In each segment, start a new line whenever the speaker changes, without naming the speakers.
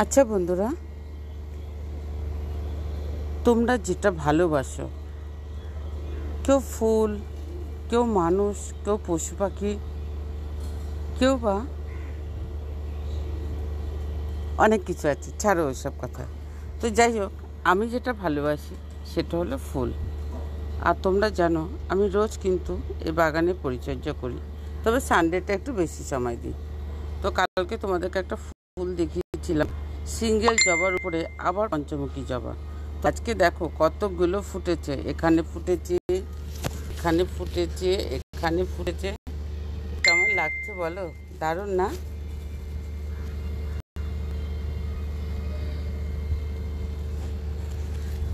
আচ্ছা বন্ধুরা, তোমরা যেটা ভালোবাসো, কেউ ফুল, কেউ মানুষ, কেউ পশু পাখি, কেউ বা অনেক কিছু আছে, ছাড়ো ওইসব কথা। তো যাই হোক, আমি যেটা ভালোবাসি সেটা হলো ফুল। আর তোমরা জানো আমি রোজ কিন্তু এই বাগানে পরিচর্যা করি, তবে সানডেটা একটু বেশি সময় দিই। তো কালকে তোমাদেরকে একটা ফুল দেখিয়েছিলাম, সিঙ্গেল জবার উপরে আবার পঞ্চমুখী জবা। তো আজকে দেখো কতগুলো ফুটেছে, এখানে ফুটেছে, এখানে ফুটেছে, এখানে ফুটেছে। কেমন লাগছে বলো? দারুণ না?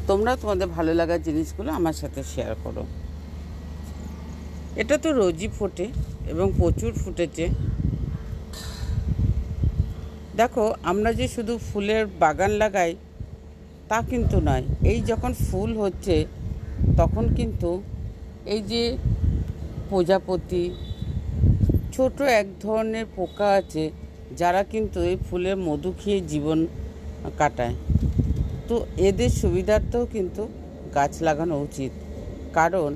তোমরা তোমাদের ভালো লাগার জিনিসগুলো আমার সাথে শেয়ার করো। এটা তো রোজই ফোটে এবং প্রচুর ফুটেছে। দেখো, আমরা যে শুধু ফুলের বাগান লাগাই তা কিন্তু নয়। এই যখন ফুল হচ্ছে তখন কিন্তু এই যে প্রজাপতি, ছোট এক ধরনের পোকা আছে যারা কিন্তু এই ফুলের মধু খেয়ে জীবন কাটায়। তো এদের সুবিধার্থেও কিন্তু গাছ লাগানো উচিত, কারণ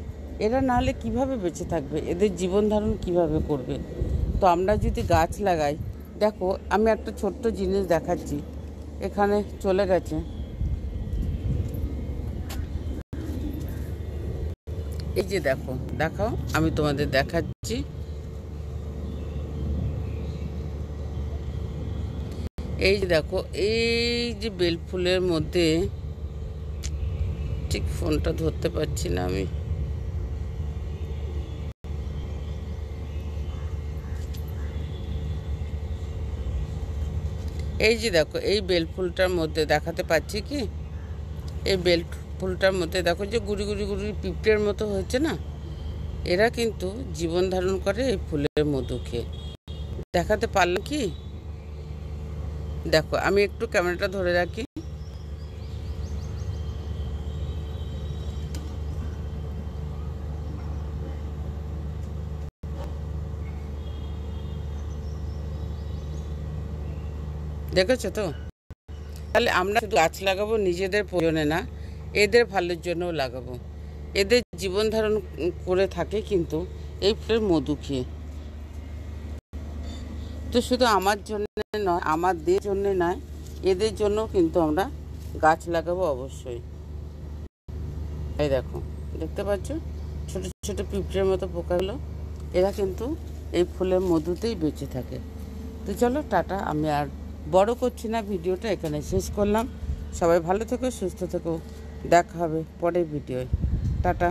এরা নাহলে কিভাবে বেঁচে থাকবে, এদের জীবন ধারণ কীভাবে করবে? তো আমরা যদি গাছ লাগাই, দেখো আমি একটা ছোট্ট জিনিস দেখাচ্ছি, এখানে চলে গেছে, এই যে দেখো, দেখাও, আমি তোমাদের দেখাচ্ছি। এই যে দেখো, এই যে বেল ফুলের মধ্যে, ঠিক ফোনটা ধরতে পারছি না আমি, এই যে দেখো, এই বেল ফুলটার মধ্যে দেখাতে পাচ্ছি কি, এই বেল ফুলটার মধ্যে দেখো যে গুড়ি গুড়ি গুড়ি পিঁপড়ের মতো হয়েছে না, এরা কিন্তু জীবন ধারণ করে এই ফুলের মধু খেয়ে। দেখাতে পারলাম কি? দেখো, আমি একটু ক্যামেরাটা ধরে রাখি। দেখেছো তো? তাহলে আমরা শুধু গাছ লাগাবো নিজেদের প্রয়োজনে না, এদের ভালোর জন্যও লাগাবো। এদের জীবন ধারণ করে থাকে কিন্তু এই ফুলের মধু খেয়ে। তো শুধু আমার জন্য নয়, আমাদের জন্য নয়, এদের জন্য কিন্তু আমরা গাছ লাগাবো অবশ্যই। এই দেখো, দেখতে পাচ্ছ ছোট ছোট পিঁপড়ের মতো পোকাগুলো, এরা কিন্তু এই ফুলের মধুতেই বেঁচে থাকে। তো চলো টাটা, আমি আর বড় করছি না, ভিডিওটা এখানে শেষ করলাম। সবাই ভালো থেকো, সুস্থ থেকো, দেখা হবে পরের ভিডিওয়। টাটা।